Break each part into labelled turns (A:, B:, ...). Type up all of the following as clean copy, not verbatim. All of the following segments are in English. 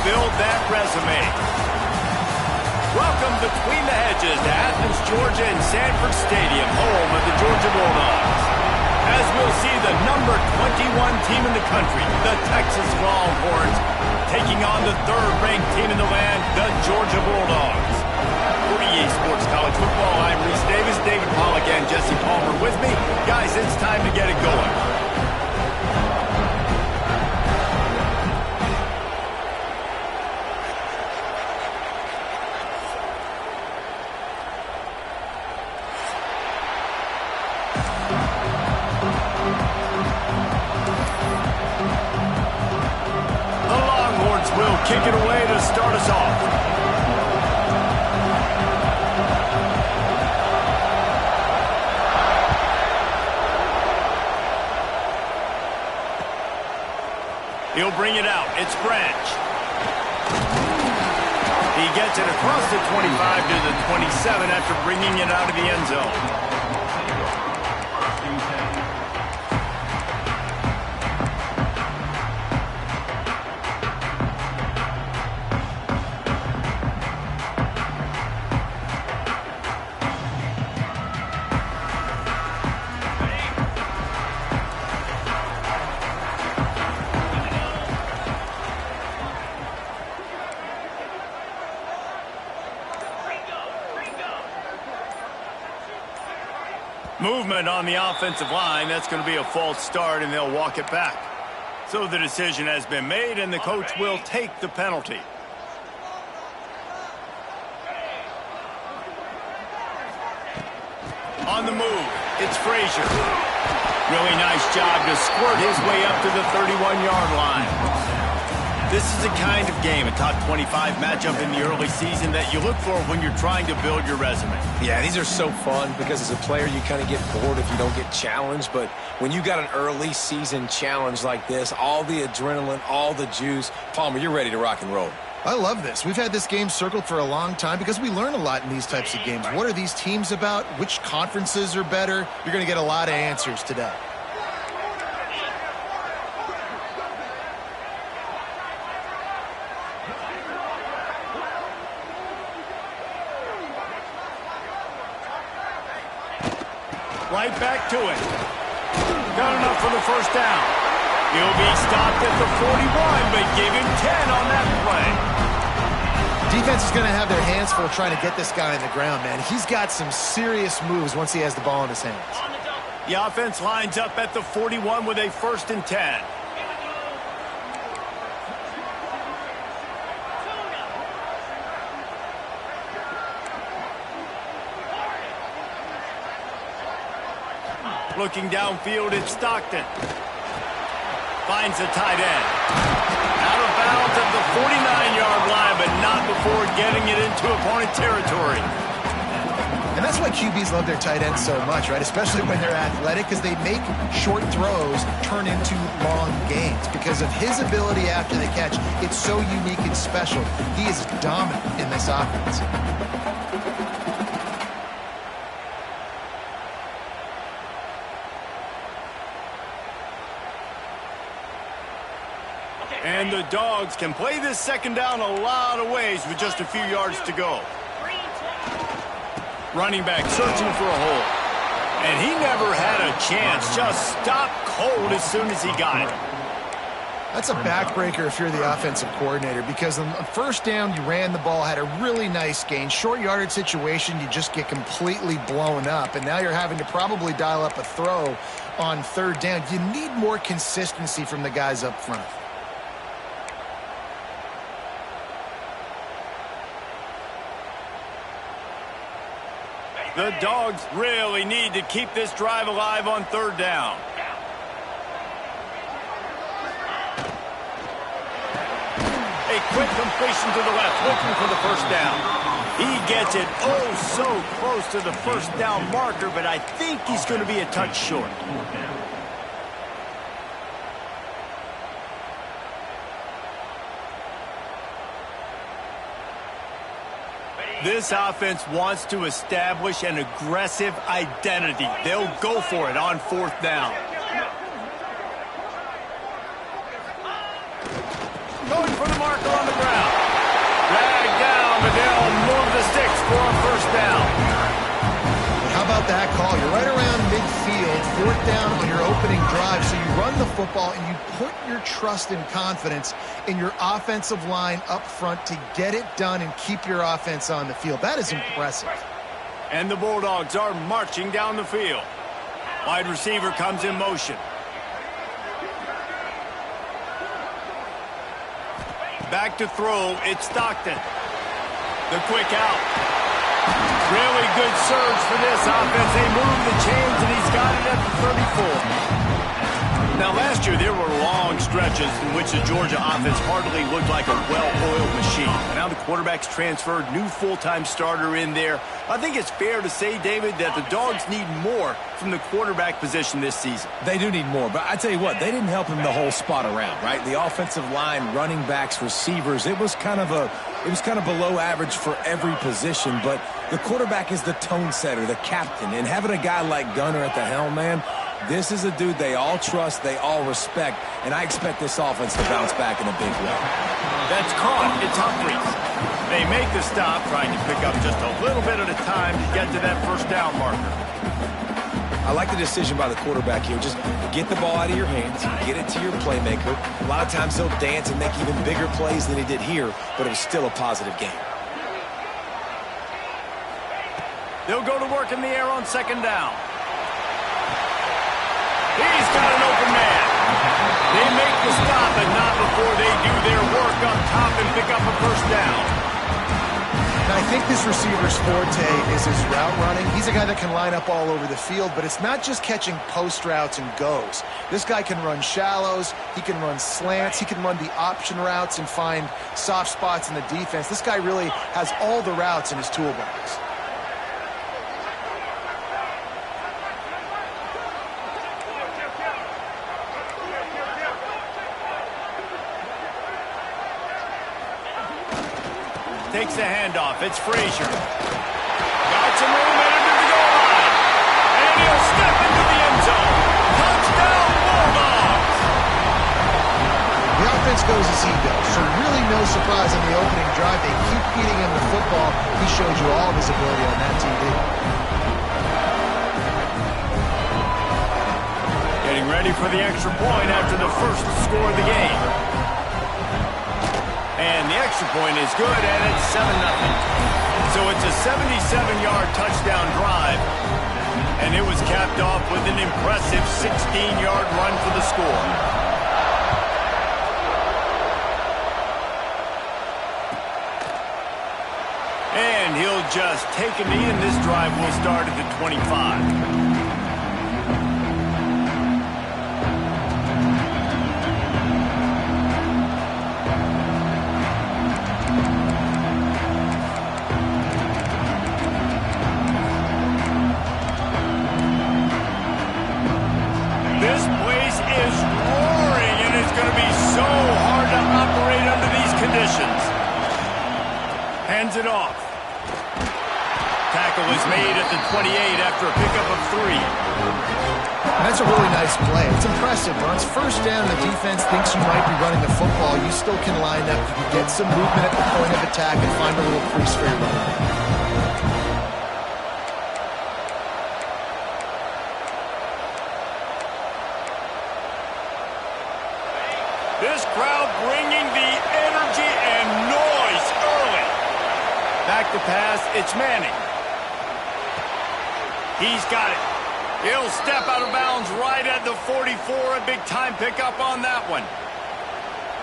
A: build that resume. Welcome between the hedges to Athens, Georgia and Sanford Stadium, home of the Georgia Bulldogs. As we'll see the number 21 team in the country, the Texas Longhorns, taking on the third-ranked team in the land, the Georgia Bulldogs. For EA Sports College Football, I'm Reese Davis, David Pollack and Jesse Palmer with me. Guys, it's time to get it going. The Longhorns will kick it away to start us off. He'll bring it out. It's Branch. He gets it across the 25 to the 27 after bringing it out of the end zone. Movement on the offensive line. That's going to be a false start, and they'll walk it back. So the decision has been made, and the coach will take the penalty. On the move, it's Frazier. Really nice job to squirt his way up to the 31-yard line. This is the kind of game, a top 25 matchup in the early season, that you look for when you're trying to build your resume.
B: Yeah, these are so fun because as a player, you kind of get bored if you don't get challenged. But when you got an early season challenge like this, all the adrenaline, all the juice, Palmer, you're ready to rock and roll.
C: I love this. We've had this game circled for a long time because we learn a lot in these types of games. What are these teams about? Which conferences are better? You're going to get a lot of answers today.
A: Right back to it. Got enough for the first down. He'll be stopped at the 41, but give him 10 on that play.
C: Defense is going to have their hands full trying to get this guy on the ground, man. He's got some serious moves once he has the ball in his hands.
A: The offense lines up at the 41 with a 1st and 10. Looking downfield, it's Stockton. Finds the tight end. Out of bounds at the 49-yard line, but not before getting it into opponent territory.
C: And that's why QBs love their tight ends so much, right? Especially when they're athletic, because they make short throws turn into long gains. Because of his ability after the catch, it's so unique and special. He is dominant in this offense.
A: And the Dogs can play this second down a lot of ways with just a few yards to go. Running back searching for a hole. And he never had a chance. Just stopped cold as soon as he got it.
C: That's a backbreaker if you're the offensive coordinator, because on first down, you ran the ball, had a really nice gain. Short yardage situation, you just get completely blown up. And now you're having to probably dial up a throw on third down. You need more consistency from the guys up front.
A: The Dogs really need to keep this drive alive on third down. A quick completion to the left, looking for the first down. He gets it oh so close to the first down marker, but I think he's going to be a touch short. This offense wants to establish an aggressive identity. They'll go for it on fourth down. Going for the marker on the ground.
C: down on your opening drive, so you run the football and you put your trust and confidence in your offensive line up front to get it done and keep your offense on the field. That is impressive.
A: And the Bulldogs are marching down the field. Wide receiver comes in motion. Back to throw, it's Stockton. The quick out. Really good surge for this offense. They move the chains, and he's got it at the 34. Now, last year, there were long stretches in which the Georgia offense hardly looked like a well-oiled machine. But now the quarterback's transferred, new full-time starter in there. I think it's fair to say, David, that the Dogs need more from the quarterback position this season.
B: They do need more, but I tell you what, they didn't help him the whole spot around, right? The offensive line, running backs, receivers, it was kind of below average for every position, but the quarterback is the tone setter, the captain, and having a guy like Gunner at the helm, man, this is a dude they all trust, they all respect, and I expect this offense to bounce back in a big way.
A: That's caught. It's Humphries. They make the stop, trying to pick up just a little bit at a time to get to that first down marker.
B: I like the decision by the quarterback here. Just get the ball out of your hands, get it to your playmaker. A lot of times he'll dance and make even bigger plays than he did here, but it was still a positive game.
A: They'll go to work in the air on second down. He's got an open man. They make the stop, but not before they do their work up top and pick up a first down.
C: Now, I think this receiver's forte is his route running. He's a guy that can line up all over the field, but it's not just catching post routes and goes. This guy can run shallows, he can run slants, he can run the option routes and find soft spots in the defense. This guy really has all the routes in his toolbox.
A: Takes the handoff. It's Frazier. Got some room at under the goal line. And he'll step into the end zone. Touchdown, Bulldogs!
C: The offense goes as he goes, so really no surprise on the opening drive. They keep feeding him the football. He showed you all of his ability on that TV.
A: Getting ready for the extra point after the first score of the game. And the extra point is good, and it's 7-0. So it's a 77-yard touchdown drive, and it was capped off with an impressive 16-yard run for the score. And he'll just take a knee, and this drive will start at the 25. Hands it off. Tackle is made at the 28 after a pickup of 3.
C: And that's a really nice play. It's impressive. When it's first down, the defense thinks you might be running the football. You still can line up. You can get some movement at the point of attack and find a little crease for your running back.
A: This crowd bringing the energy and noise early. Back to pass, it's Manning. He's got it. He'll step out of bounds right at the 44. A big time pickup on that one.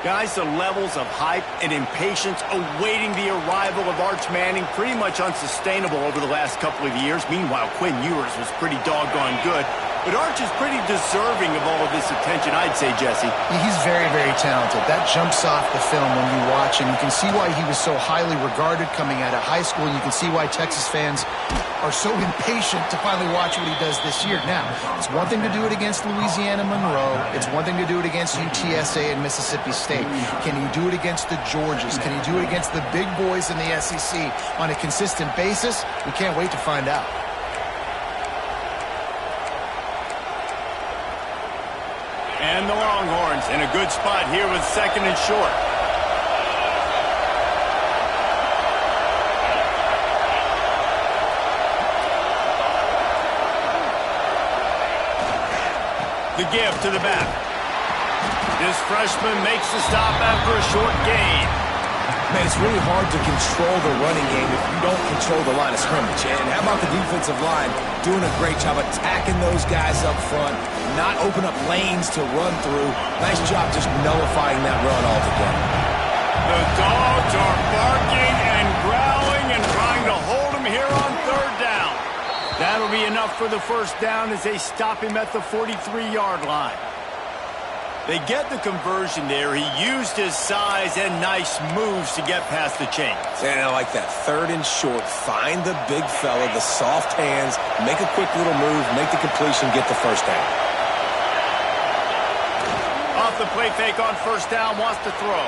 A: Guys, the levels of hype and impatience awaiting the arrival of Arch Manning pretty much unsustainable over the last couple of years. Meanwhile, Quinn Ewers was pretty doggone good. But Arch is pretty deserving of all of this attention, I'd say, Jesse.
C: He's very, very talented. That jumps off the film when you watch him. You can see why he was so highly regarded coming out of high school, and you can see why Texas fans are so impatient to finally watch what he does this year. Now, it's one thing to do it against Louisiana Monroe. It's one thing to do it against UTSA and Mississippi State. Can he do it against the Georgias? Can he do it against the big boys in the SEC on a consistent basis? We can't wait to find out.
A: And the Longhorns in a good spot here with second and short. The give to the back. This freshman makes the stop after a short gain.
B: Man, it's really hard to control the running game if you don't control the line of scrimmage. And how about the defensive line doing a great job attacking those guys up front, not open up lanes to run through. Nice job just nullifying that run altogether.
A: The Dogs are barking and growling and trying to hold him here on third down. That'll be enough for the first down as they stop him at the 43-yard line. They get the conversion there. He used his size and nice moves to get past the chains.
B: And I like that. Third and short. Find the big fella, the soft hands, make a quick little move, make the completion, get the first down.
A: Off the play fake on first down, wants to throw.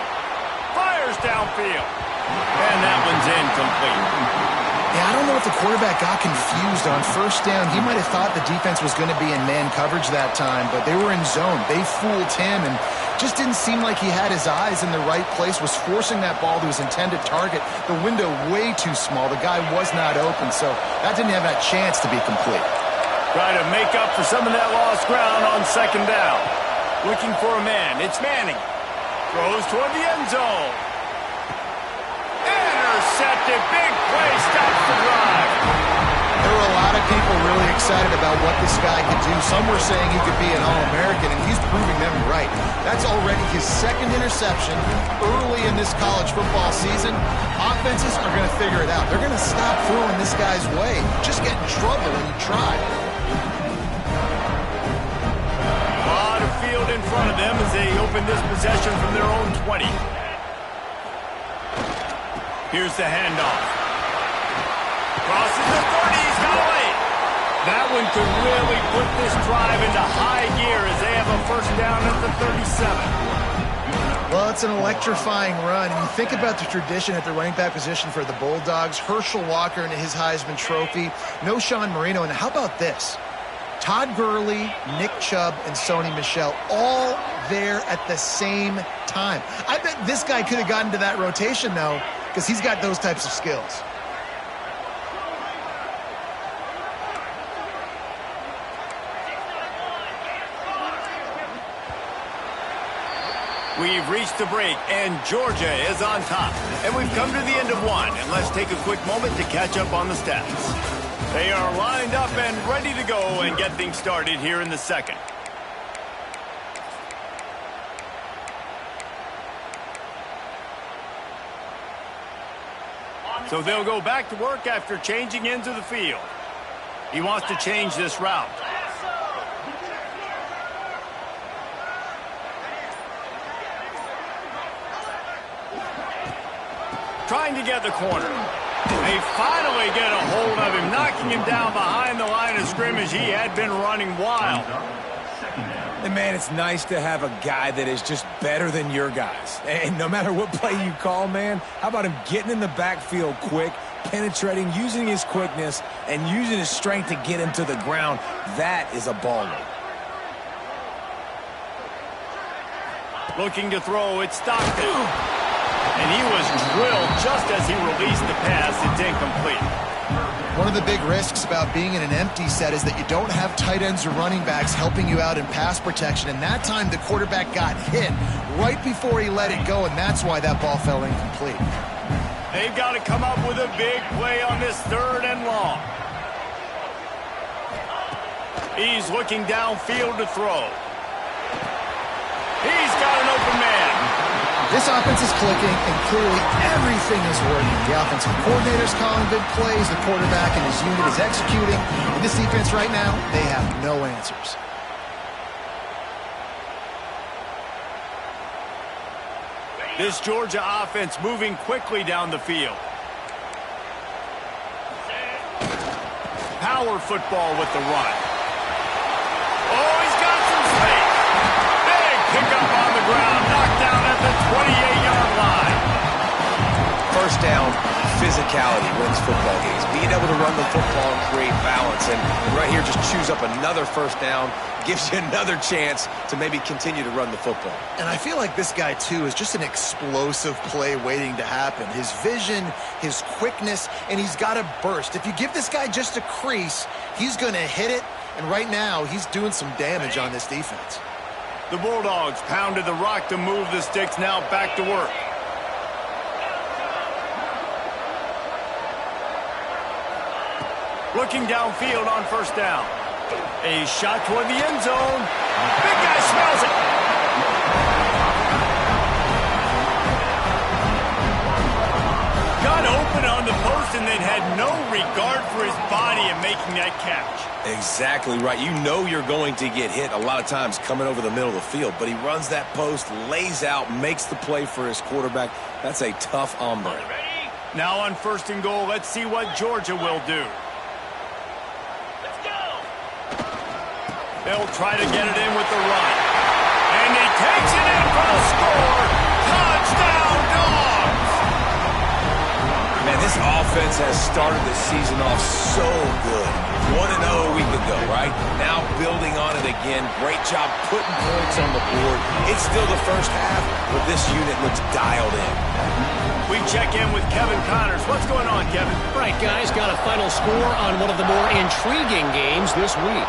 A: Fires downfield. And that one's incomplete.
C: Yeah, I don't know if the quarterback got confused on first down. He might have thought the defense was going to be in man coverage that time, but they were in zone. They fooled him and just didn't seem like he had his eyes in the right place, was forcing that ball to his intended target. The window way too small. The guy was not open, so that didn't have that chance to be complete.
A: Try to make up for some of that lost ground on second down. Looking for a man. It's Manning. Throws toward the end zone. Intercepted. Big play. Stops the drive.
C: There were a lot of people really excited about what this guy could do. Some were saying he could be an All-American, and he's proving them right. That's already his second interception early in this college football season. Offenses are going to figure it out. They're going to stop throwing this guy's way. Just get in trouble when you try.
A: A lot of field in front of them as they open this possession from their own 20. Here's the handoff. Crosses the 30. He's got away. That one could really put this drive into high gear as they have a first down at the 37.
C: Well, it's an electrifying run. And you think about the tradition at the running back position for the Bulldogs. Herschel Walker and his Heisman Trophy. No Sean Marino. And how about this? Todd Gurley, Nick Chubb, and Sony Michel all there at the same time. I bet this guy could have gotten to that rotation, though, because he's got those types of skills.
A: We've reached the break, and Georgia is on top. And we've come to the end of one, and let's take a quick moment to catch up on the stats. They are lined up and ready to go and get things started here in the second. So they'll go back to work after changing into the field. He wants to change this route. Trying to get the corner. They finally get a hold of him, knocking him down behind the line of scrimmage. He had been running wild.
B: And, man, it's nice to have a guy that is just better than your guys. And no matter what play you call, man, how about him getting in the backfield quick, penetrating, using his quickness, and using his strength to get him to the ground. That is a baller.
A: Looking to throw, it's Stockton. And he was drilled just as he released the pass. It's incomplete.
C: One of the big risks about being in an empty set is that you don't have tight ends or running backs helping you out in pass protection. And that time the quarterback got hit right before he let it go, and that's why that ball fell incomplete.
A: They've got to come up with a big play on this third and long. He's looking downfield to throw. He's got an open man.
C: This offense is clicking, and clearly everything is working. The offensive coordinator's calling big plays. The quarterback and his unit is executing. And this defense right now, they have no answers.
A: This Georgia offense moving quickly down the field. Power football with the run. Oh, he's got some space. Big pickup on the ground, knocked down at the 28-yard line.
B: First down, physicality wins football games. Being able to run the football and create balance. And right here, just choose up another first down, gives you another chance to maybe continue to run the football.
C: And I feel like this guy, too, is just an explosive play waiting to happen. His vision, his quickness, and he's got a burst. If you give this guy just a crease, he's going to hit it, And right now, he's doing some damage on this defense.
A: The Bulldogs pounded the rock to move the sticks, now back to work. Looking downfield on first down. A shot toward the end zone. Big guy smells it. Got open on the post and then had no regard for his body in making that catch.
B: Exactly right. You know you're going to get hit a lot of times coming over the middle of the field, but he runs that post, lays out, makes the play for his quarterback. That's a tough hombre.
A: Now on first and goal, let's see what Georgia will do. They'll try to get it in with the run. And he takes it in for the score. Touchdown, Dogs!
B: Man, this offense has started the season off so good. 1-0 a week ago, right? Now building on it again. Great job putting points on the board. It's still the first half, but this unit looks dialed in.
A: We check in with Kevin Connors. What's going on, Kevin?
D: Right, guys, got a final score on one of the more intriguing games this week.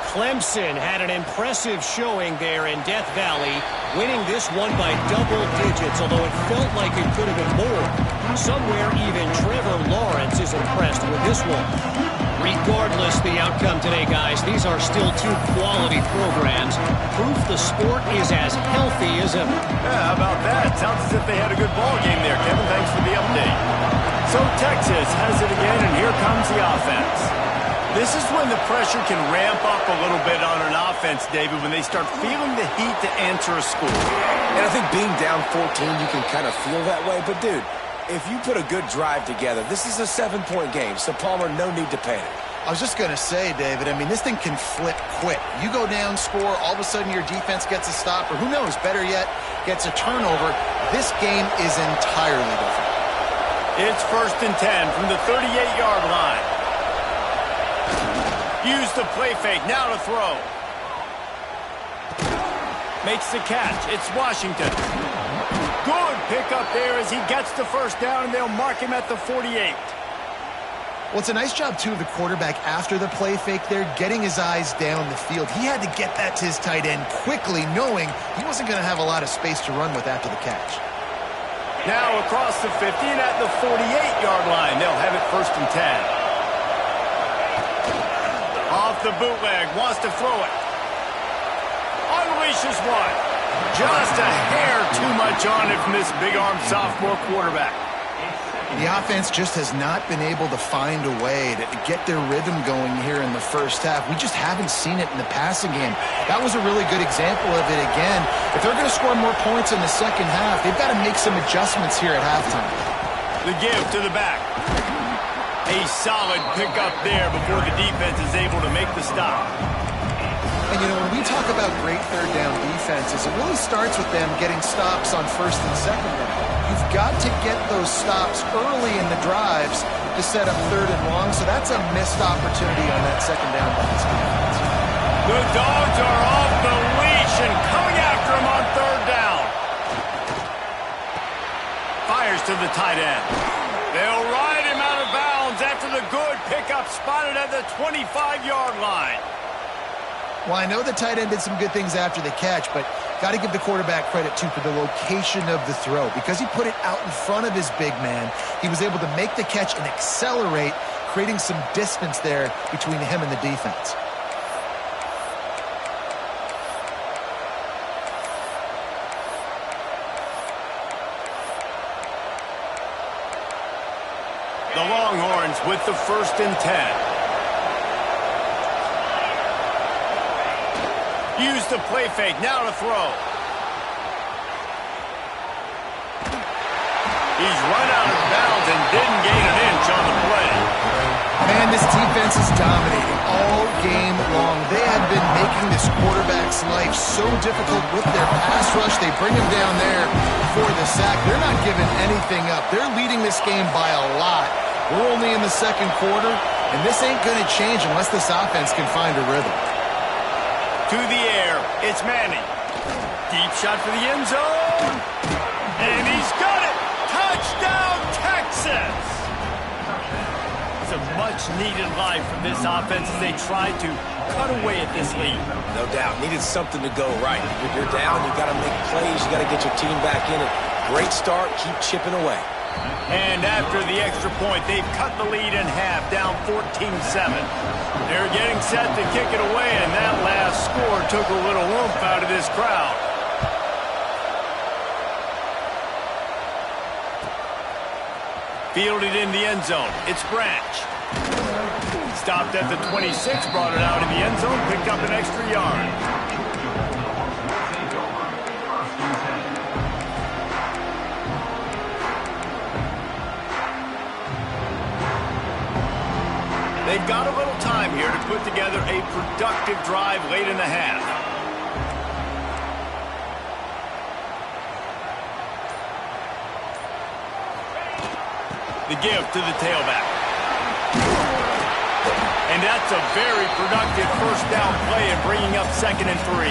D: Clemson had an impressive showing there in Death Valley, winning this one by double digits, although it felt like it could have been more. Somewhere even Trevor Lawrence is impressed with this one. Regardless the outcome today, guys, these are still two quality programs. Proof the sport is as healthy as ever.
A: Yeah, how about that? Sounds as if they had a good ball game there, Kevin. Thanks for the update. So Texas has it again, and here comes the offense. This is when the pressure can ramp up a little bit on an offense, David, when they start feeling the heat to answer a score.
B: And I think being down 14, you can kind of feel that way. But, dude, if you put a good drive together, this is a 7-point game. So, Palmer, no need to panic.
C: I was just going to say, David, I mean, this thing can flip quick. You go down, score, all of a sudden your defense gets a stop, or who knows, better yet, gets a turnover. This game is entirely different.
A: It's 1st and 10 from the 38-yard line. Use the play fake, now to throw. Makes the catch, it's Washington. Good pickup there as he gets the first down, and they'll mark him at the 48.
C: Well, it's a nice job, too, of the quarterback after the play fake there, getting his eyes down the field. He had to get that to his tight end quickly, knowing he wasn't going to have a lot of space to run with after the catch.
A: Now across the 50 and at the 48-yard line, they'll have it 1st and 10. Off the bootleg, wants to throw it. Unleashes one. Just a hair too much on it from this big-armed sophomore quarterback.
C: The offense just has not been able to find a way to get their rhythm going here in the first half. We just haven't seen it in the passing game. That was a really good example of it again. If they're going to score more points in the second half, they've got to make some adjustments here at halftime.
A: The give to the back. A solid pickup there before the defense is able to make the stop.
C: And, you know, when we talk about great third down defenses, it really starts with them getting stops on 1st and 2nd down. You've got to get those stops early in the drives to set up 3rd and long, so that's a missed opportunity on that 2nd down by this defense.
A: The Dogs are off the leash and coming after him on 3rd down. Fires to the tight end. They'll ride him out of bounds after the good pickup spotted at the 25-yard line.
C: Well, I know the tight end did some good things after the catch, but got to give the quarterback credit, too, for the location of the throw. Because he put it out in front of his big man, he was able to make the catch and accelerate, creating some distance there between him and the defense.
A: The Longhorns with the 1st and 10. Use the play fake, now to throw. He's run out of bounds and didn't gain an inch on the play.
C: Man, this defense is dominating all game long. They have been making this quarterback's life so difficult with their pass rush. They bring him down there for the sack. They're not giving anything up. They're leading this game by a lot. We're only in the 2nd quarter, and this ain't going to change unless this offense can find a rhythm.
A: To the air, it's Manning. Deep shot for the end zone. And he's got it. Touchdown, Texas. It's a much much-needed life from this offense as they tried to cut away at this lead.
B: No doubt. Needed something to go right. If you're down, you got to make plays. You got to get your team back in it. Great start. Keep chipping away.
A: And after the extra point, they've cut the lead in half, down 14-7. They're getting set to kick it away, and that last score took a little oomph out of this crowd. Fielded in the end zone. It's Branch. Stopped at the 26, brought it out in the end zone, picked up an extra yard. They've got a little time here to put together a productive drive late in the half. The give to the tailback. And that's a very productive first down play and bringing up 2nd and 3.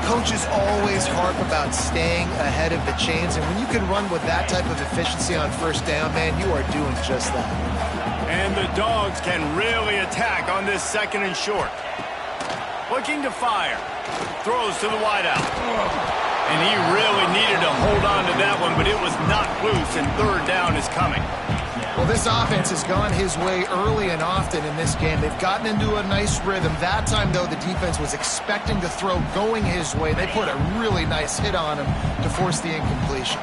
C: Coaches always harp about staying ahead of the chains, and when you can run with that type of efficiency on first down, man, you are doing just that.
A: And the Dogs can really attack on this 2nd and short. Looking to fire. Throws to the wideout. And he really needed to hold on to that one, but it was knocked loose, and 3rd down is coming.
C: Well, this offense has gone his way early and often in this game. They've gotten into a nice rhythm. That time, though, the defense was expecting to throw going his way. They put a really nice hit on him to force the incompletion.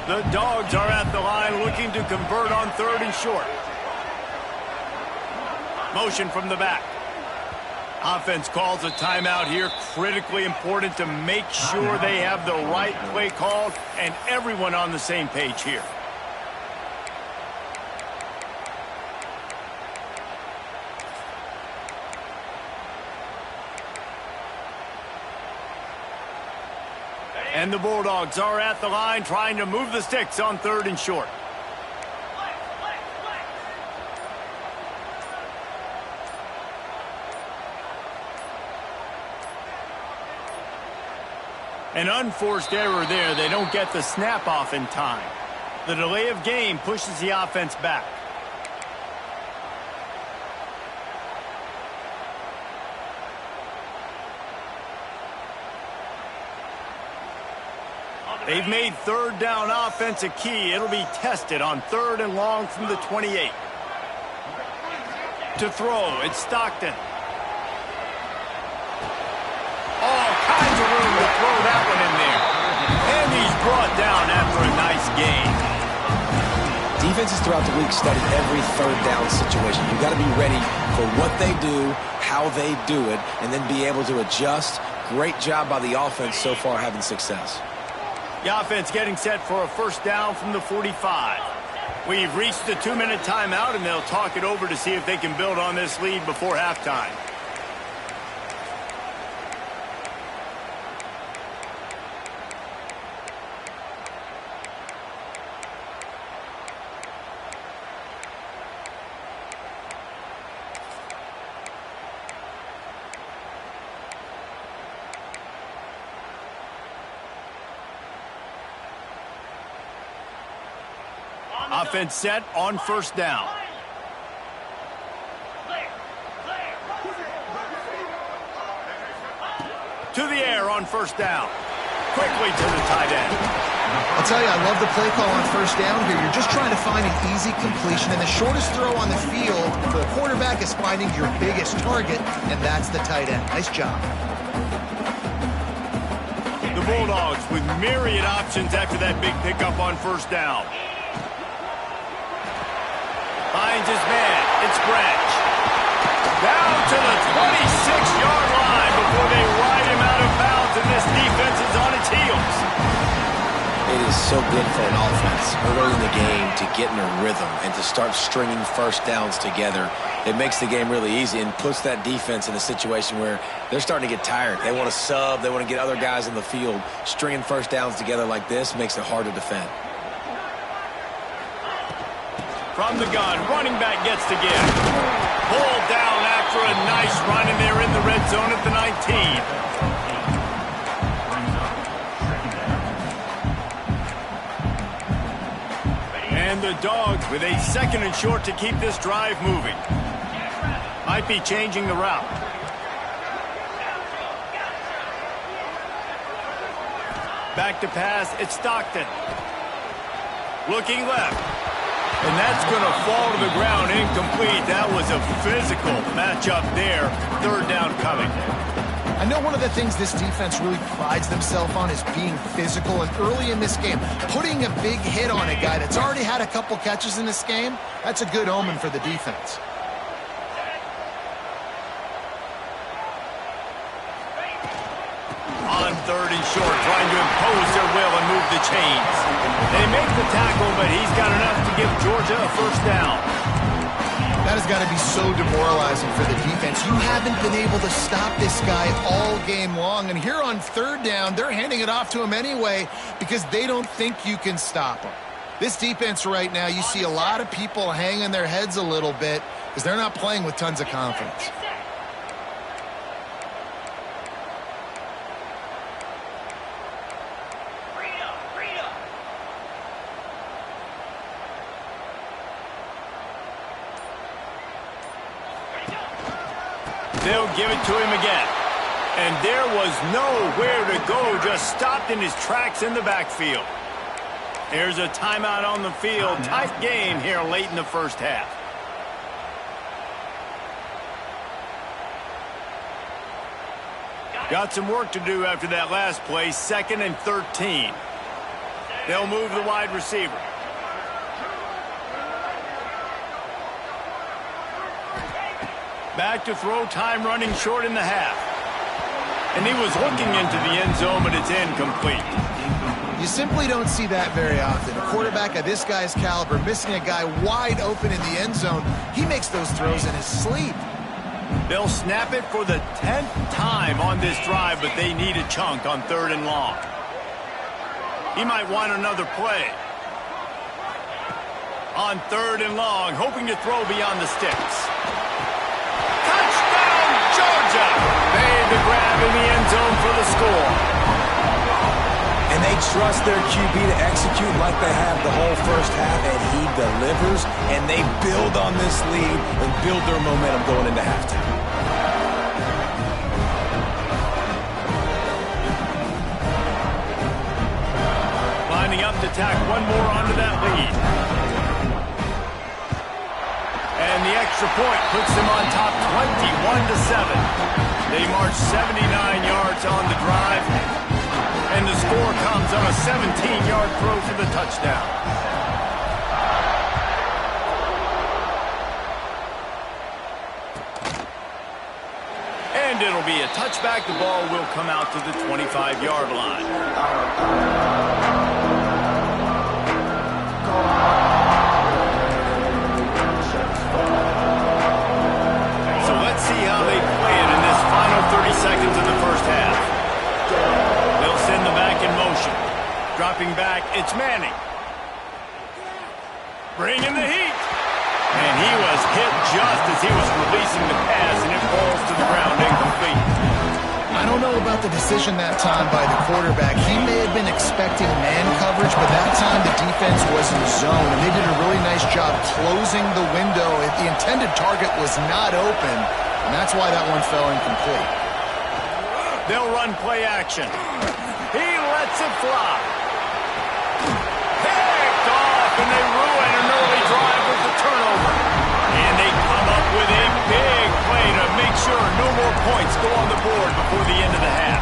A: The Dogs are at the line looking to convert on 3rd and short. Motion from the back. Offense calls a timeout here. Critically important to make sure they have the right play called and everyone on the same page here. And the Bulldogs are at the line trying to move the sticks on 3rd and short. An unforced error there. They don't get the snap off in time. The delay of game pushes the offense back. They've made 3rd down offense a key. It'll be tested on 3rd and long from the 28. To throw, it's Stockton. All kinds of room to throw that one in there. And he's brought down after a nice gain.
B: Defenses throughout the week study every 3rd down situation. You've got to be ready for what they do, how they do it, and then be able to adjust. Great job by the offense so far having success.
A: The offense getting set for a first down from the 45. We've reached the 2-minute timeout, and they'll talk it over to see if they can build on this lead before halftime. Offense set on first down. To the air on first down. Quickly to the tight end.
C: I'll tell you, I love the play call on first down here. You're just trying to find an easy completion, and the shortest throw on the field, the quarterback is finding your biggest target, and that's the tight end. Nice job.
A: The Bulldogs with myriad options after that big pickup on first down. Finds his man. It's Branch. Down to the 26-yard line before they ride him out of bounds, and this defense is on its heels.
B: It is so good for an offense early in the game to get in a rhythm and to start stringing first downs together. It makes the game really easy and puts that defense in a situation where they're starting to get tired. They want to sub. They want to get other guys in the field. Stringing first downs together like this makes it hard to defend.
A: From the gun, running back gets to give. Pulled down after a nice run, and they're in the red zone at the 19. And And the Dogs with a 2nd and short to keep this drive moving. Might be changing the route. Back to pass, it's Stockton. Looking left. And that's going to fall to the ground incomplete. That was a physical matchup there. 3rd down coming.
C: I know one of the things this defense really prides themselves on is being physical. And early in this game, putting a big hit on a guy that's already had a couple catches in this game, that's a good omen for the defense.
A: On 3rd and short, trying to impose their will and move the chains. They make the tackle, but he's got enough to give Georgia a 1st down.
C: That has got to be so demoralizing for the defense. You haven't been able to stop this guy all game long. And here on 3rd down, they're handing it off to him anyway because they don't think you can stop him. This defense right now, you see a lot of people hanging their heads a little bit because they're not playing with tons of confidence.
A: They'll give it to him again. And there was nowhere to go, just stopped in his tracks in the backfield. There's a timeout on the field. Tight game here late in the 1st half. Got some work to do after that last play. 2nd and 13. They'll move the wide receiver. Back to throw, time running short in the half. And he was looking into the end zone, but it's incomplete.
C: You simply don't see that very often. A quarterback of this guy's caliber missing a guy wide open in the end zone. He makes those throws in his sleep.
A: They'll snap it for the 10th time on this drive, but they need a chunk on 3rd and long. He might want another play. On 3rd and long, hoping to throw beyond the sticks. Made the grab in the end zone for the score.
B: And they trust their QB to execute like they have the whole 1st half, and he delivers, and they build on this lead and build their momentum going into halftime.
A: Lining up to tack one more onto that lead. And the extra point puts them on top 21-7. They march 79 yards on the drive, and the score comes on a 17-yard throw for the touchdown. And it'll be a touchback. The ball will come out to the 25-yard line. Seconds in the 1st half. They'll send the back in motion. Dropping back, it's Manning. Bringing the heat. And he was hit just as he was releasing the pass, and it falls to the ground incomplete.
C: I don't know about the decision that time by the quarterback. He may have been expecting man coverage, but that time the defense was in zone, and they did a really nice job closing the window. The intended target was not open, and that's why that one fell incomplete.
A: They'll run play action. He lets it fly. Picked off, and they ruin an early drive with the turnover. And they come up with a big play to make sure no more points go on the board before the end of the half.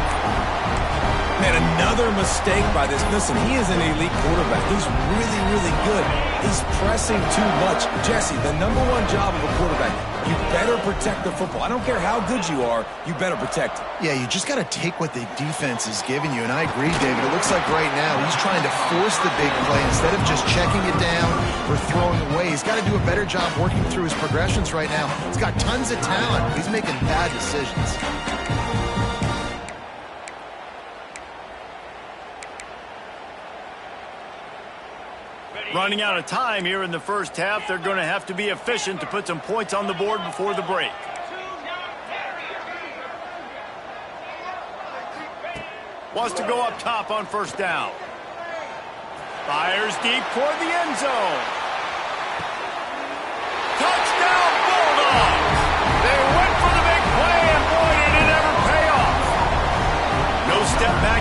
B: Man, another mistake by this. Listen, he is an elite quarterback. He's really, really good. He's pressing too much. Jesse, the #1 job of a quarterback, you better protect the football. I don't care how good you are, you better protect it.
C: Yeah, you just got to take what the defense is giving you. And I agree, David. It looks like right now he's trying to force the big play instead of just checking it down or throwing away. He's got to do a better job working through his progressions right now. He's got tons of talent, but he's making bad decisions.
A: Running out of time here in the 1st half. They're going to have to be efficient to put some points on the board before the break. Wants to go up top on 1st down. Fires deep toward the end zone.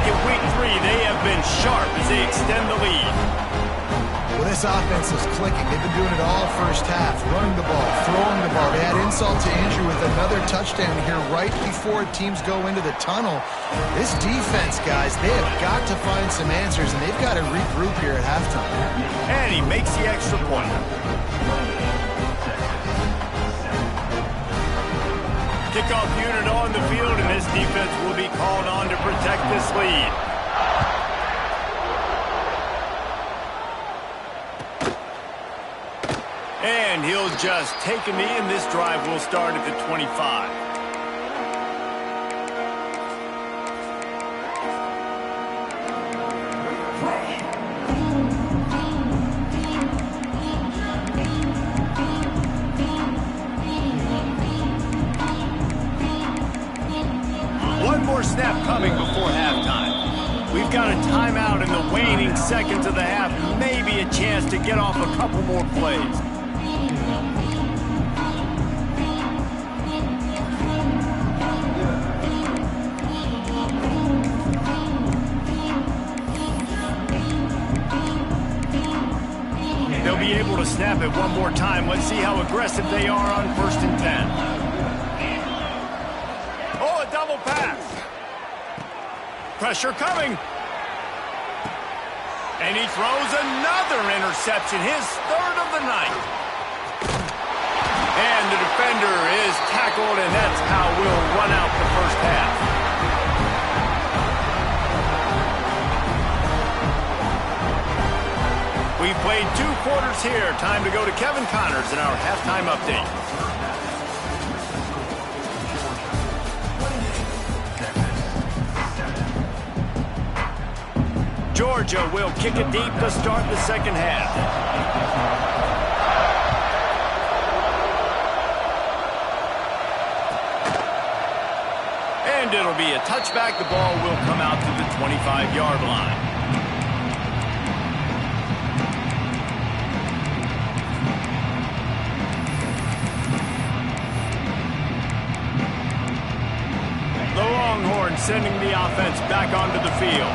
A: back in week 3, they have been sharp as they extend the lead.
C: Well, this offense is clicking. They've been doing it all first half, running the ball, throwing the ball. They had insult to injury with another touchdown here right before teams go into the tunnel. This defense, guys, they have got to find some answers, and they've got to regroup here at halftime.
A: And he makes the extra point. Kickoff unit on the field, and this defense will be called on to protect this lead. And he'll just take a knee, and this drive will start at the 25. One more snap coming before halftime. We've got a timeout in the waning seconds of the half. Maybe a chance to get off a couple more plays. They'll be able to snap it one more time. Let's see how aggressive they are on 1st and 10. Oh, a double pass. Pressure coming. And he throws another interception, his 3rd of the night. And the defender is tackled, and that's how we'll run out the first half. We've played 2 quarters here. Time to go to Kevin Connors in our halftime update. Georgia will kick it deep to start the second half. And it'll be a touchback. The ball will come out to the 25-yard line. Sending the offense back onto the field.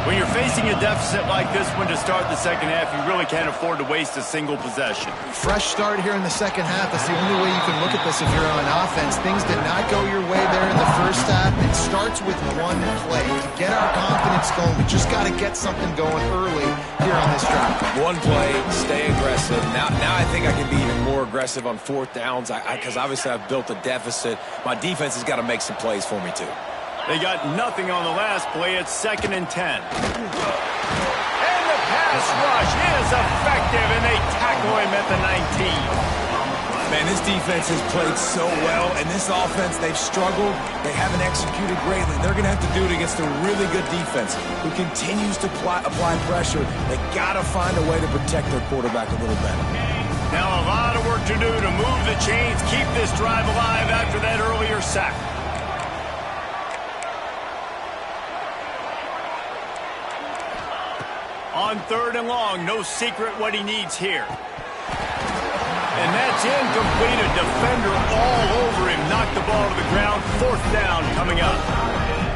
A: When you're facing a deficit like this one to start the second half, you really can't afford to waste a single possession.
C: Fresh start here in the second half. That's the only way you can look at this if you're on offense. Things did not go your way there in the first half. It starts with one play. To get our confidence going, we just got to get something going early here on this drive.
B: One play, stay aggressive. Now I think I can be even more aggressive on 4th downs because obviously I've built a deficit. My defense has got to make some plays for me too.
A: They got nothing on the last play. It's 2nd and 10. And the pass rush is effective, and they tackle him at the 19.
B: Man, this defense has played so well, and this offense, they've struggled. They haven't executed greatly. They're going to have to do it against a really good defense who continues to apply pressure. They got to find a way to protect their quarterback a little better.
A: Now a lot of work to do to move the chains, keep this drive alive after that earlier sack. On 3rd and long, no secret what he needs here. And that's incomplete. A defender all over him. Knocked the ball to the ground. 4th down coming up.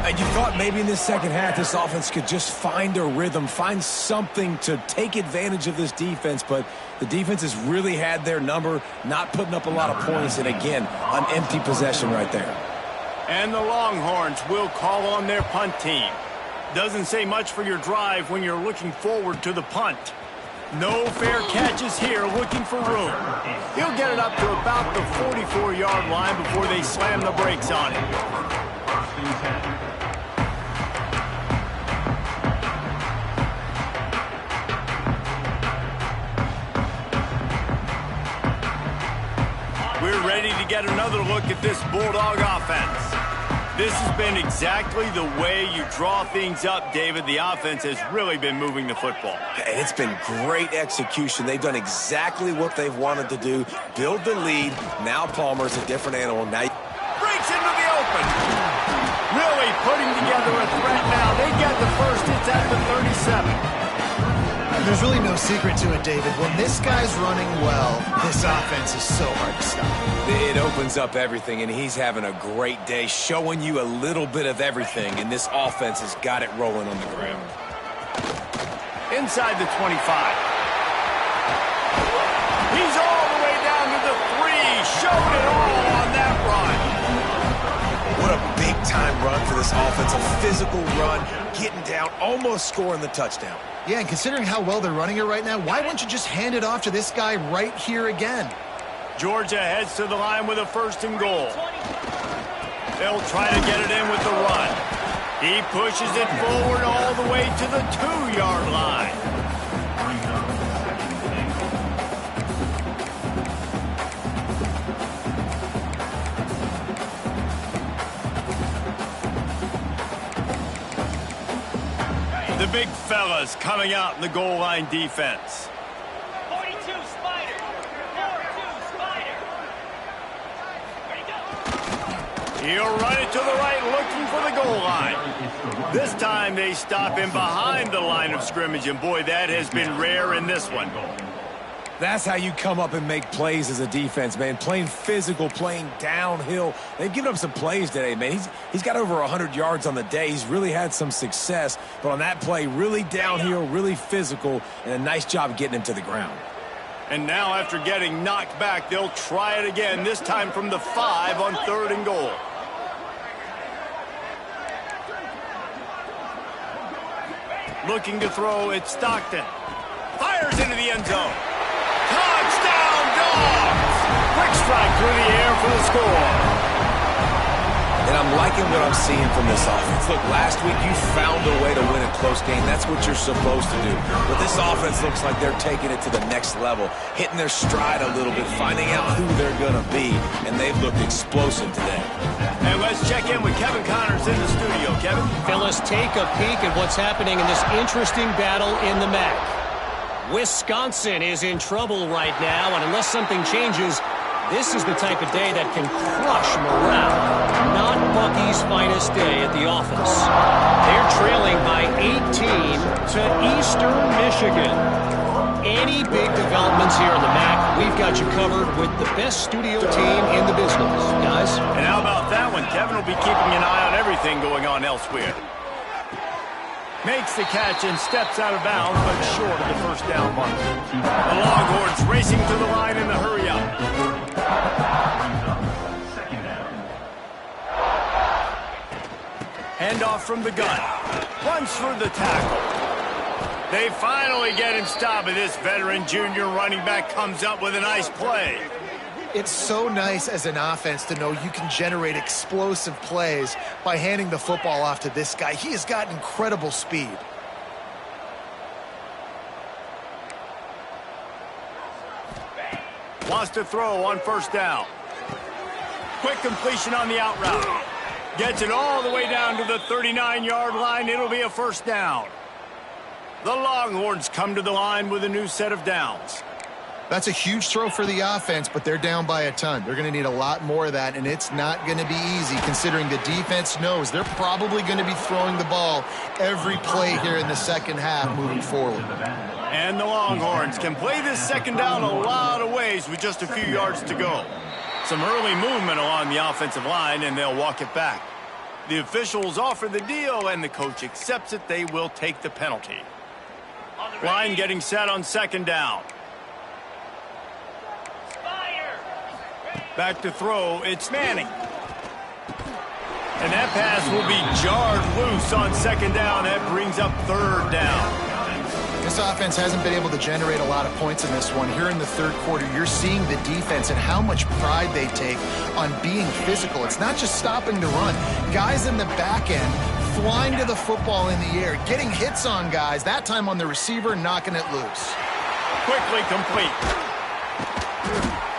B: And you thought maybe in this second half this offense could just find a rhythm, find something to take advantage of this defense, but the defense has really had their number, not putting up a lot of points, and again, an empty possession right there.
A: And the Longhorns will call on their punt team. Doesn't say much for your drive when you're looking forward to the punt. No fair catches here, looking for room. He'll get it up to about the 44-yard line before they slam the brakes on him. We're ready to get another look at this Bulldog offense. This has been exactly the way you draw things up, David. The offense has really been moving the football.
B: And it's been great execution. They've done exactly what they've wanted to do. Build the lead. Now Palmer's a different animal. Now
A: breaks into the open. Really putting together a threat now. They get the first. It's at the 37.
C: There's really no secret to it, David. When this guy's running well, this offense is so hard to stop.
B: It opens up everything, and he's having a great day, showing you a little bit of everything, and this offense has got it rolling on the ground.
A: Inside the 25. He's all the way down to the 3, showing it all on that run.
B: What a big-time run for this offense, a physical run, getting down, almost scoring the touchdown.
C: Yeah, and considering how well they're running it right now, why wouldn't you just hand it off to this guy right here again?
A: Georgia heads to the line with a 1st and goal. They'll try to get it in with the run. He pushes it forward all the way to the 2-yard line. The big fellas coming out in the goal line defense.
E: 42 Spider. 42 Spider. Ready, go.
A: He'll run it to the right, looking for the goal line. This time they stop him behind the line of scrimmage, and boy, that has been rare in this one.
B: That's how you come up and make plays as a defense, man. Playing physical, playing downhill. They've given up some plays today, man. He's got over 100 yards on the day. He's really had some success. But on that play, really downhill, really physical, and a nice job getting him to the ground.
A: And now after getting knocked back, they'll try it again, this time from the 5 on 3rd and goal. Looking to throw, it's Stockton. Fires into the end zone. Touchdown, Dogs! Quick strike through the air for the score.
B: And I'm liking what I'm seeing from this offense. Look, last week you found a way to win a close game. That's what you're supposed to do. But this offense looks like they're taking it to the next level, hitting their stride a little bit, finding out who they're going to be, and they've looked explosive today.
A: And let's check in with Kevin Connors in the studio. Kevin?
D: Fellas, take a peek at what's happening in this interesting battle in the MAC. Wisconsin is in trouble right now, and unless something changes, this is the type of day that can crush morale. Not Bucky's finest day at the office. They're trailing by 18 to Eastern Michigan. Any big developments here in the MAC, we've got you covered with the best studio team in the business, guys.
A: And how about that one? Kevin will be keeping an eye on everything going on elsewhere. Makes the catch and steps out of bounds, but short of the 1st down mark. The Longhorns racing to the line in the hurry-up. Handoff from the gun. Runs through the tackle. They finally get him stopped, and this veteran junior running back comes up with a nice play.
C: It's so nice as an offense to know you can generate explosive plays by handing the football off to this guy. He has got incredible speed.
A: Wants to throw on 1st down. Quick completion on the out route. Gets it all the way down to the 39-yard line. It'll be a 1st down. The Longhorns come to the line with a new set of downs.
C: That's a huge throw for the offense, but they're down by a ton. They're going to need a lot more of that, and it's not going to be easy considering the defense knows they're probably going to be throwing the ball every play here in the 2nd half moving forward.
A: And the Longhorns can play this 2nd down a lot of ways with just a few yards to go. Some early movement along the offensive line, and they'll walk it back. The officials offer the deal, and the coach accepts it. They will take the penalty. Line getting set on 2nd down. Back to throw, it's Manning. And that pass will be jarred loose on 2nd down. That brings up 3rd down.
C: This offense hasn't been able to generate a lot of points in this one. Here in the 3rd quarter, you're seeing the defense and how much pride they take on being physical. It's not just stopping the run. Guys in the back end flying to the football in the air, getting hits on guys, that time on the receiver, knocking it loose.
A: Quickly complete.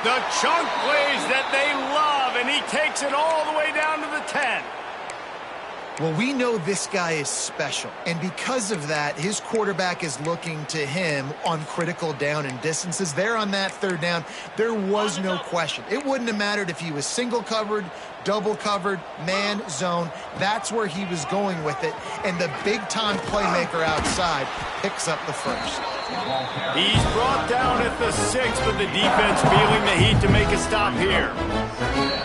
A: The chunk plays that they love, and he takes it all the way down to the 10.
C: Well, we know this guy is special, and because of that, his quarterback is looking to him on critical down and distances. There on that 3rd down, there was no question. It wouldn't have mattered if he was single covered, double covered, man, zone. That's where he was going with it, and the big-time playmaker outside picks up the 1st.
A: He's brought down at the 6, but the defense feeling the heat to make a stop here.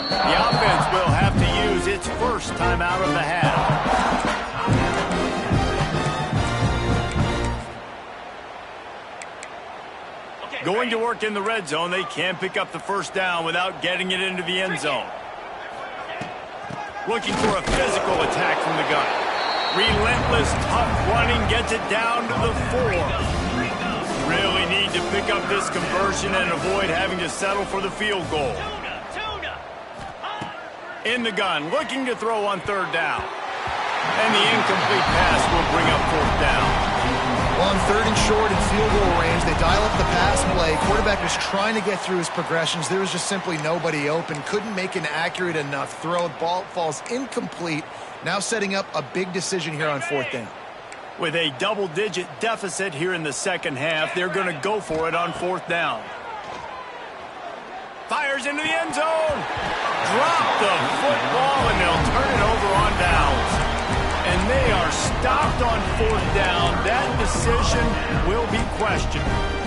A: The offense will have to use its first timeout of the half. Going to work in the red zone, they can't pick up the first down without getting it into the end zone. Looking for a physical attack from the gun. Relentless, tough running gets it down to the 4. Really need to pick up this conversion and avoid having to settle for the field goal. In the gun, looking to throw on 3rd down. And the incomplete pass will bring up 4th down.
C: Well, on 3rd and short and field goal range, they dial up the pass play. Quarterback was trying to get through his progressions. There was just simply nobody open. Couldn't make an accurate enough throw. Ball falls incomplete. Now setting up a big decision here on 4th down.
A: With a double-digit deficit here in the second half, they're going to go for it on 4th down. Fires into the end zone. Drop the football, and they'll turn it over on downs. And they are stopped on 4th down. That decision will be questioned.